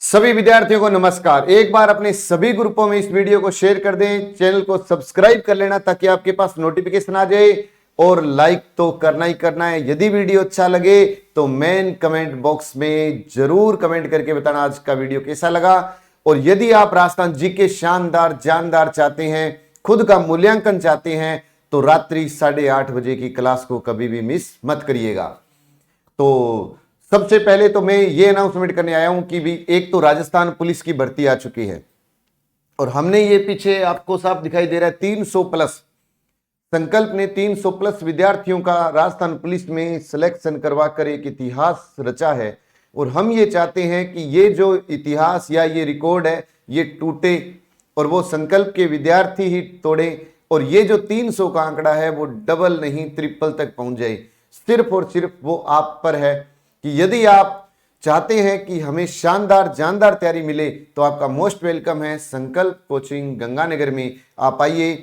सभी विद्यार्थियों को नमस्कार। एक बार अपने सभी ग्रुपों में इस वीडियो को शेयर कर दें, चैनल को सब्सक्राइब कर लेना ताकि आपके पास नोटिफिकेशन आ जाए, और लाइक तो करना ही करना है। यदि वीडियो अच्छा लगे तो मेन कमेंट बॉक्स में जरूर कमेंट करके बताना आज का वीडियो कैसा लगा। और यदि आप राजस्थान जीके शानदार जानदार चाहते हैं, खुद का मूल्यांकन चाहते हैं, तो रात्रि 8:30 बजे की क्लास को कभी भी मिस मत करिएगा। तो सबसे पहले तो मैं ये अनाउंसमेंट करने आया हूं कि भी एक तो राजस्थान पुलिस की भर्ती आ चुकी है, और हमने ये पीछे आपको साफ दिखाई दे रहा है 300 प्लस संकल्प ने 300 प्लस विद्यार्थियों का राजस्थान पुलिस में सिलेक्शन करवाकर एक इतिहास रचा है। और हम ये चाहते हैं कि ये जो इतिहास या ये रिकॉर्ड है ये टूटे और वो संकल्प के विद्यार्थी ही तोड़े, और ये जो 300 का आंकड़ा है वो डबल नहीं ट्रिपल तक पहुंच जाए। सिर्फ और सिर्फ वो आप पर है कि यदि आप चाहते हैं कि हमें शानदार जानदार तैयारी मिले तो आपका मोस्ट वेलकम है संकल्प कोचिंग गंगानगर में। आप आइए।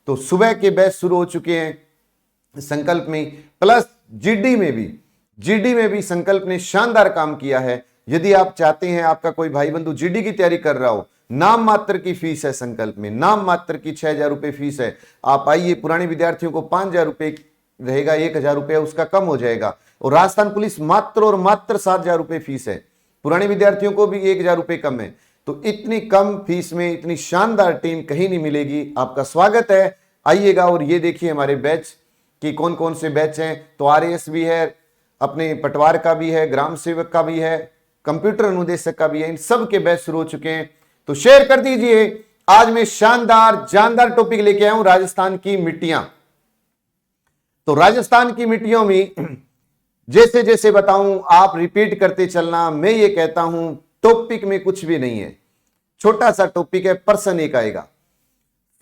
तो सुबह के बैच शुरू हो चुके हैं संकल्प में, प्लस जीडी में भी संकल्प ने शानदार काम किया है। यदि आप चाहते हैं आपका कोई भाई बंधु जीडी की तैयारी कर रहा हो, नाम मात्र की फीस है संकल्प में, नाम मात्र की 6,000 रुपए फीस है। आप आइए। पुराने विद्यार्थियों को 5,000 रुपए रहेगा, 1,000 रुपए उसका कम हो जाएगा। और राजस्थान पुलिस मात्र और मात्र 7,000 रुपए फीस है। पुराने विद्यार्थियों को भी 1,000 रुपए कम है। तो इतनी कम फीस में इतनी शानदार टीम कहीं नहीं मिलेगी। आपका स्वागत है, आइएगा। और ये देखिए हमारे बैच कि कौन कौन से बैच हैं। तो आरएएस भी है, अपने पटवार का भी है, ग्राम सेवक का भी है, कंप्यूटर अनुदेशक का भी है। इन सब के बैच शुरू हो चुके हैं। तो शेयर कर दीजिए। आज मैं शानदार जानदार टॉपिक लेके आया हूं, राजस्थान की मिट्टियां। तो राजस्थान की मिट्टियों में जैसे जैसे बताऊं आप रिपीट करते चलना। मैं ये कहता हूं टॉपिक में कुछ भी नहीं है, छोटा सा टॉपिक है, पर्सन एक आएगा।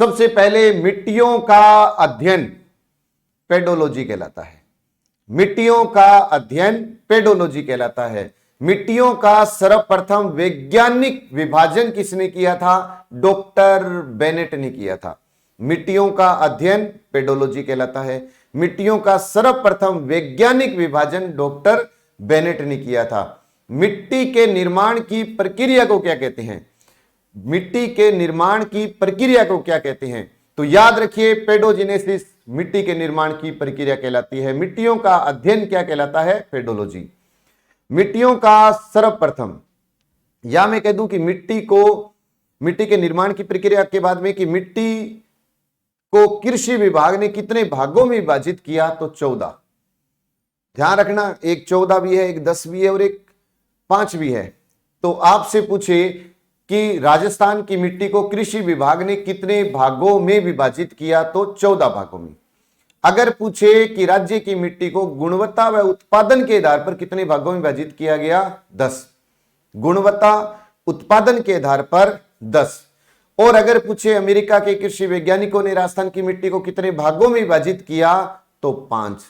सबसे पहले मिट्टियों का अध्ययन पेडोलॉजी कहलाता है। मिट्टियों का अध्ययन पेडोलॉजी कहलाता है। मिट्टियों का सर्वप्रथम वैज्ञानिक विभाजन किसने किया था? डॉक्टर बेनेट ने किया था। मिट्टियों का अध्ययन पेडोलॉजी कहलाता है। मिट्टियों का सर्वप्रथम वैज्ञानिक विभाजन डॉक्टर बेनेट ने किया था। मिट्टी के निर्माण की प्रक्रिया को क्या कहते हैं? मिट्टी के निर्माण की प्रक्रिया को क्या कहते हैं? तो याद रखिए, पेडोजेनेसिस मिट्टी के निर्माण की प्रक्रिया कहलाती है। मिट्टियों का अध्ययन क्या कहलाता है? पेडोलॉजी। मिट्टियों का सर्वप्रथम, या मैं कह दूं कि मिट्टी के निर्माण की प्रक्रिया के बाद में कि मिट्टी को कृषि विभाग ने कितने भागों में विभाजित किया? तो 14। ध्यान रखना, एक 14 भी है, एक 10 भी है और एक 5 भी है। तो आपसे पूछे कि राजस्थान की मिट्टी को कृषि विभाग ने कितने भागों में विभाजित किया? तो 14 भागों में। अगर पूछे कि राज्य की मिट्टी को गुणवत्ता व उत्पादन के आधार पर कितने भागों में विभाजित किया गया? 10। गुणवत्ता उत्पादन के आधार पर 10। और अगर पूछे अमेरिका के कृषि वैज्ञानिकों ने राजस्थान की मिट्टी को कितने भागों में विभाजित किया? तो 5।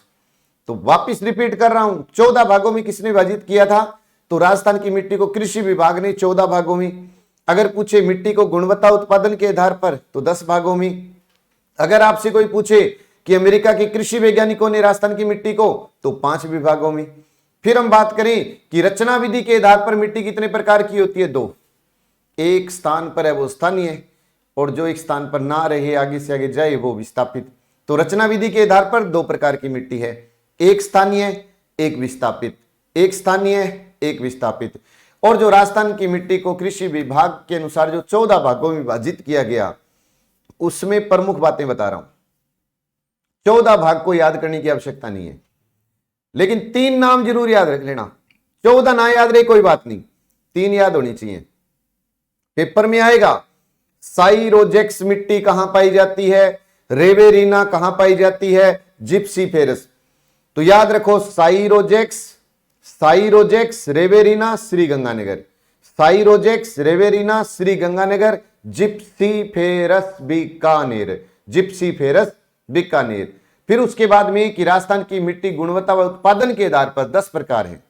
तो वापिस रिपीट कर रहा हूं, 14 भागों में किसने विभाजित किया था? तो राजस्थान की मिट्टी को कृषि विभाग ने 14 भागों में। अगर पूछे मिट्टी को गुणवत्ता उत्पादन के आधार पर तो 10 भागों में। अगर आपसे कोई पूछे कि अमेरिका के कृषि वैज्ञानिकों ने राजस्थान की मिट्टी को, तो 5 विभागों में। फिर हम बात करें कि रचना विधि के आधार पर मिट्टी कितने प्रकार की होती है? 2। एक स्थान पर है वो स्थानीय, और जो एक स्थान पर ना रहे आगे से आगे जाए वो विस्थापित। तो रचना विधि के आधार पर 2 प्रकार की मिट्टी है, एक स्थानीय एक विस्थापित। एक स्थानीय एक विस्थापित। और जो राजस्थान की मिट्टी को कृषि विभाग के अनुसार जो 14 भागों में विभाजित किया गया, उसमें प्रमुख बातें बता रहा हूं। 14 भाग को याद करने की आवश्यकता नहीं है, लेकिन 3 नाम जरूर याद रख लेना। 14 ना याद रहे कोई बात नहीं, 3 याद होनी चाहिए। पेपर में आएगा साइरोजेक्स मिट्टी कहां पाई जाती है, रेवेरिना कहां पाई जाती है, जिप्सीफेरस। तो याद रखो साइरोजेक्स रेवेरिना श्रीगंगानगर, साइरोजेक्स रेवेरिना श्रीगंगानगर, जिप्सीफेरस बीकानेर, जिप्सीफेरस बीकानेर। फिर उसके बाद में कि राजस्थान की मिट्टी गुणवत्ता व उत्पादन के आधार पर 10 प्रकार है।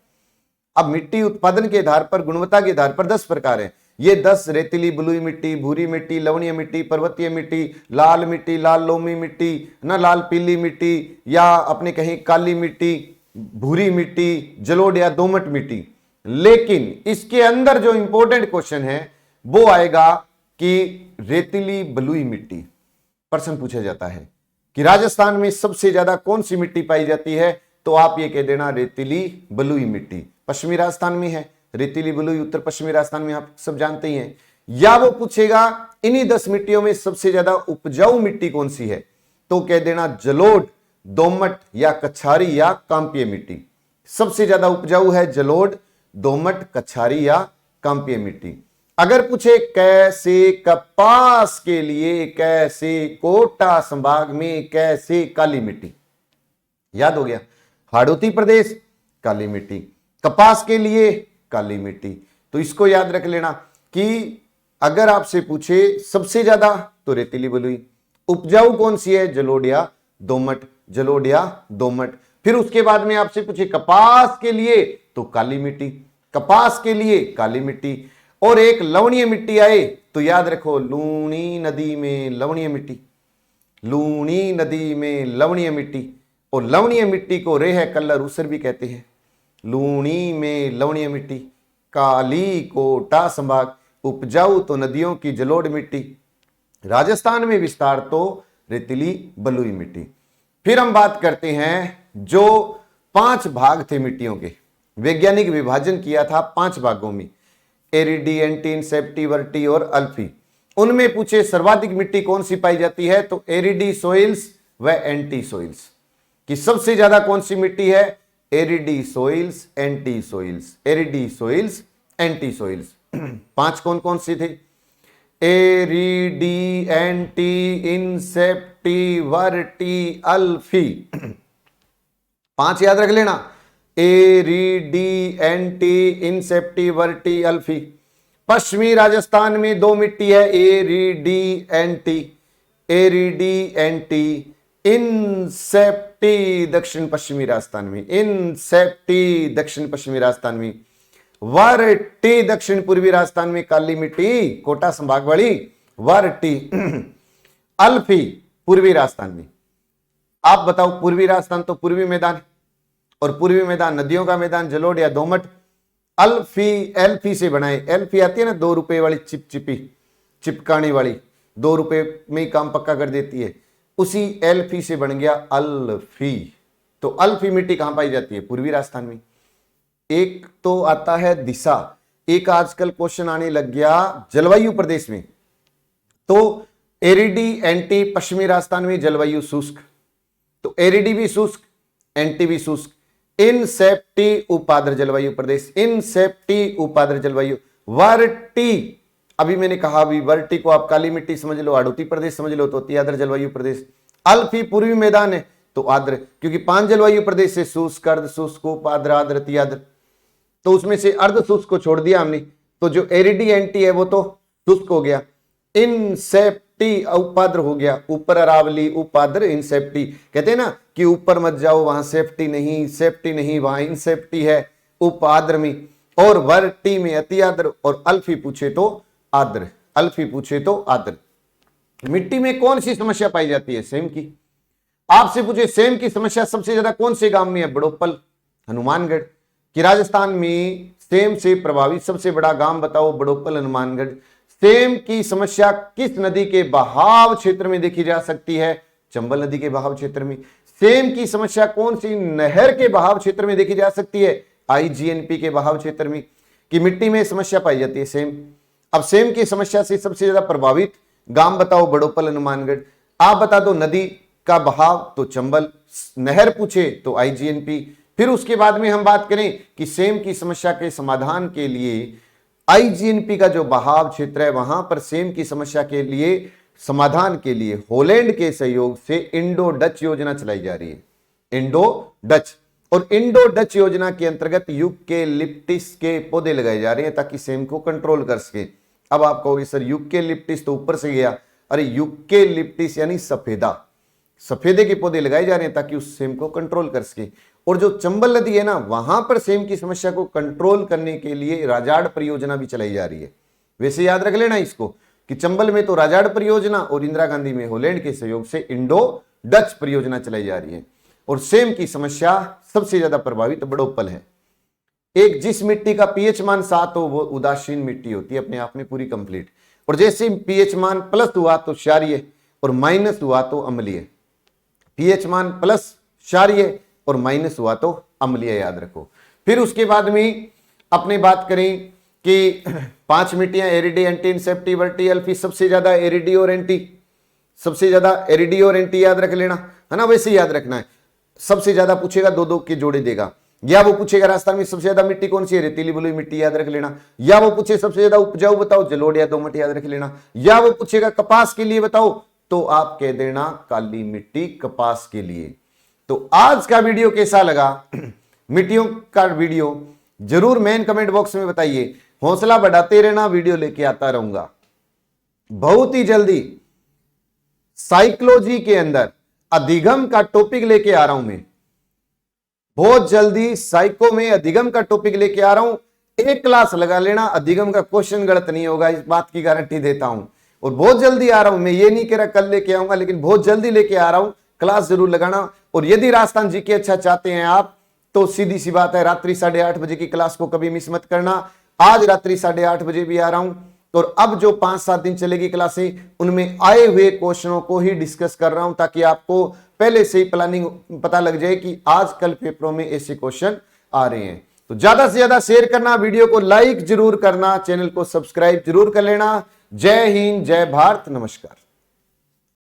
अब मिट्टी उत्पादन के आधार पर, गुणवत्ता के आधार पर 10 प्रकार है। ये 10 रेतीली बलुई मिट्टी, भूरी मिट्टी, लवणीय मिट्टी, पर्वतीय मिट्टी, लाल मिट्टी, लाल लोमी मिट्टी, ना लाल पीली मिट्टी, या अपने कहीं काली मिट्टी, भूरी मिट्टी, जलोढ़ या दोमट मिट्टी। लेकिन इसके अंदर जो इंपॉर्टेंट क्वेश्चन है वो आएगा कि रेतीली बलुई मिट्टी। प्रश्न पूछा जाता है कि राजस्थान में सबसे ज्यादा कौन सी मिट्टी पाई जाती है, तो आप ये कह देना रेतीली बलुई मिट्टी। पश्चिमी राजस्थान में है रेतीली बलुई, उत्तर पश्चिमी राजस्थान में आप सब जानते ही हैं। या वो पूछेगा इन्हीं 10 मिट्टियों में सबसे ज्यादा उपजाऊ मिट्टी कौन सी है, तो कह देना जलोढ़, दोमट या कछारी या कांपीय मिट्टी। सबसे ज्यादा उपजाऊ है जलोढ़, दोमट, कछारी या कांपीय मिट्टी। अगर पूछे कैसे कपास के लिए, कैसे कोटा संभाग में कैसे काली मिट्टी, याद हो गया, हाड़ौती प्रदेश काली मिट्टी, कपास के लिए काली मिट्टी। तो इसको याद रख लेना कि अगर आपसे पूछे सबसे ज्यादा तो रेतीली बलुई, उपजाऊ कौन सी है जलोढ़ या दोमट, जलोढ़ या दोमट। फिर उसके बाद में आपसे पूछे कपास के लिए तो काली मिट्टी, कपास के लिए काली मिट्टी। और एक लवणीय मिट्टी आए तो याद रखो लूणी नदी में लवणीय मिट्टी, लूणी नदी में लवणीय मिट्टी। और लवणीय मिट्टी को रेह कल्लर ऊसर भी कहते हैं। लूणी में लवणीय मिट्टी, काली कोटा संभाग, उपजाऊ तो नदियों की जलोढ़ मिट्टी, राजस्थान में विस्तार तो रेतीली बलुई मिट्टी। फिर हम बात करते हैं जो 5 भाग थे मिट्टियों के, वैज्ञानिक विभाजन किया था 5 भागों में, एरिडी, एंटीन, सेप्टी, वर्टी और अल्फी। उनमें पूछे सर्वाधिक मिट्टी कौन सी पाई जाती है, तो एरिडी सॉइल्स व एंटी सॉइल्स। कि सबसे ज्यादा कौन सी मिट्टी है, aridisols, entisols, aridisols, entisols. 5 कौन कौन सी थे, एरिडी, एंटी, इंसेप्टी, वर्टी, अल्फी। 5 याद रख लेना, एरिडी, एंटी, इंसेप्टी, वर्टी, अल्फी। पश्चिमी राजस्थान में 2 मिट्टी है, एरिडी, एंटी, एरिडी, एंटी, इंसेप्टी दक्षिण पश्चिमी राजस्थान में, इंसेप्टी दक्षिण पश्चिमी राजस्थान में, वर्टी दक्षिण पूर्वी राजस्थान में काली मिट्टी कोटा संभाग वाली वर्टी, अल्फी पूर्वी राजस्थान में। आप बताओ पूर्वी राजस्थान तो पूर्वी मैदान, और पूर्वी मैदान नदियों का मैदान, जलोढ़ या दोमट। अल्फी एल्फी से बनाए, एल्फी आती है ना 2 रुपए वाली चिपचिपी चिपकाने वाली, 2 रुपए में ही काम पक्का कर देती है, उसी एल्फी से बन गया अल्फी। तो अल्फी मिट्टी कहां पाई जाती है, पूर्वी राजस्थान में। एक तो आता है दिशा, एक आजकल क्वेश्चन आने लग गया जलवायु प्रदेश में। तो एरिडी, एंटी पश्चिमी राजस्थान में जलवायु शुष्क, तो एरिडी भी शुष्क, एंटी भी शुष्क। इनसेप्टी उपाद्र जलवायु प्रदेश, इनसेप्टी उपाद्र जलवायु। वर्टी, अभी मैंने कहा अभी वर्टी को आप काली मिट्टी समझ लो, हाड़ौती प्रदेश समझ लो, तो अति आद्र जलवायु प्रदेश। अल्फी पूर्वी मैदान है तो आद्र, क्योंकि 5 जलवायु प्रदेश से शुष्क, अर्ध शुष्क, उपाद्र, आद्र, अति आद्र, तो उसमें से अर्ध शुष्क को छोड़ दिया हमने, तो जो एरिडी एंटी है वो तो शुष्क हो गया। इनसेप्टी उपाद्र हो गया, ऊपर अरावली, उपाद्र, इंसेप्टी। कहते हैं ना कि ऊपर मत जाओ वहां सेफ्टी नहीं, सेफ्टी नहीं, वहां इंसेप्टी है उपाद्र में, और वर्टी में अति आद्र, और अल्फी पूछे तो आद्र, अल्फी पूछे तो आद्र। मिट्टी में कौन सी समस्या पाई जाती है, सेम की। आपसे पूछे सेम की समस्या सबसे ज्यादा कौन से गांव में है, बड़ोपल, हनुमानगढ़। कि राजस्थान में सेम से प्रभावित सबसे बड़ा गांव बताओ, बड़ोपल, हनुमानगढ़। सेम की समस्या किस नदी के बहाव क्षेत्र में देखी जा सकती है, चंबल नदी के बहाव क्षेत्र में। सेम की समस्या कौन सी नहर के बहाव क्षेत्र में देखी जा सकती है, आईजीएनपी के बहाव क्षेत्र में। कि मिट्टी में समस्या पाई जाती है सेम। अब सेम की समस्या से सबसे ज्यादा प्रभावित गांव बताओ, बड़ोपल, हनुमानगढ़। आप बता दो नदी का बहाव तो चंबल, नहर पूछे तो आईजीएनपी। फिर उसके बाद में हम बात करें कि सेम की समस्या के समाधान के लिए आईजीएनपी का जो बहाव क्षेत्र है वहां पर सेम की समस्या के लिए समाधान के लिए हॉलैंड के सहयोग से इंडो डच योजना चलाई जा रही है, इंडो डच। और इंडो डच योजना के अंतर्गत यूकेलिप्टिस के पौधे लगाए जा रहे हैं ताकि सेम को कंट्रोल कर सके। अब आप कहोगे सर यूकेलिप्टिस तो ऊपर से गया, अरे यूकेलिप्टिस यानी सफेदा, सफेदे के पौधे लगाए जा रहे हैं ताकि उस सेम को कंट्रोल कर सके। और जो चंबल नदी है ना वहां पर सेम की समस्या को कंट्रोल करने के लिए राजाड़ परियोजना भी चलाई जा रही है। वैसे याद रख लेना इसको कि चंबल में तो राजाड़ परियोजना और इंदिरा गांधी में हॉलैंड के सहयोग से इंडो डच परियोजना चलाई जा रही है। और सेम की समस्या सबसे ज्यादा प्रभावित बड़ोपल है। एक जिस मिट्टी का पीएच मान 7 हो वो उदासीन मिट्टी होती है, अपने आप में पूरी कंप्लीट। और जैसे पीएच मान प्लस हुआ तो क्षारीय और माइनस हुआ तो अम्लीय। पीएच मान प्लस क्षारीय और माइनस हुआ तो अम्लीय, याद रखो। फिर उसके बाद में अपने बात करें कि 5 मिट्टियां एरिडी, एंटी, इंसेप्टी, वर्टी, अल्फी, सबसे ज्यादा एरिडी और एंटी, सबसे ज्यादा एरिडी और एंटी याद रख लेना, है ना। वैसे याद रखना है, सबसे ज्यादा पूछेगा 2-2 के जोड़े देगा। या वो पूछेगा राजस्थान में सबसे ज्यादा मिट्टी कौन सी है, रेतीली बलुई मिट्टी, याद रख लेना। या वो पूछे सबसे ज्यादा उपजाऊ बताओ, जलोढ़ या दोमट, याद रख लेना। या वो पूछेगा कपास के लिए बताओ, तो आप कह देना काली मिट्टी कपास के लिए। तो आज का वीडियो कैसा लगा, मिट्टियों का वीडियो जरूर मेन कमेंट बॉक्स में बताइए। हौसला बढ़ाते रहना, वीडियो लेके आता रहूंगा। बहुत ही जल्दी साइकोलॉजी के अंदर अधिगम का टॉपिक लेके आ रहा हूं मैं, बहुत जल्दी साइको में अधिगम का टॉपिक लेके आ रहा हूं। एक क्लास लगा लेना, अधिगम का क्वेश्चन गलत नहीं होगा, इस बात की गारंटी देता हूं। और बहुत जल्दी आ रहा हूं मैं, ये नहीं कह रहा कल लेके आऊंगा, लेकिन बहुत जल्दी लेके आ रहा हूं। क्लास जरूर लगाना। और यदि राजस्थान जीके अच्छा चाहते हैं आप, तो सीधी सी बात है, रात्रि 8:30 बजे की क्लास को कभी मिस मत करना। आज रात्रि 8:30 बजे भी आ रहा हूं। और अब जो 5-7 दिन चलेगी क्लासें, उनमें आए हुए क्वेश्चनों को ही डिस्कस कर रहा हूं, ताकि आपको पहले से ही प्लानिंग पता लग जाए कि आज कल पेपरों में ऐसे क्वेश्चन आ रहे हैं। तो ज्यादा से ज्यादा शेयर करना, वीडियो को लाइक जरूर करना, चैनल को सब्सक्राइब जरूर कर लेना। जय हिंद, जय भारत, नमस्कार।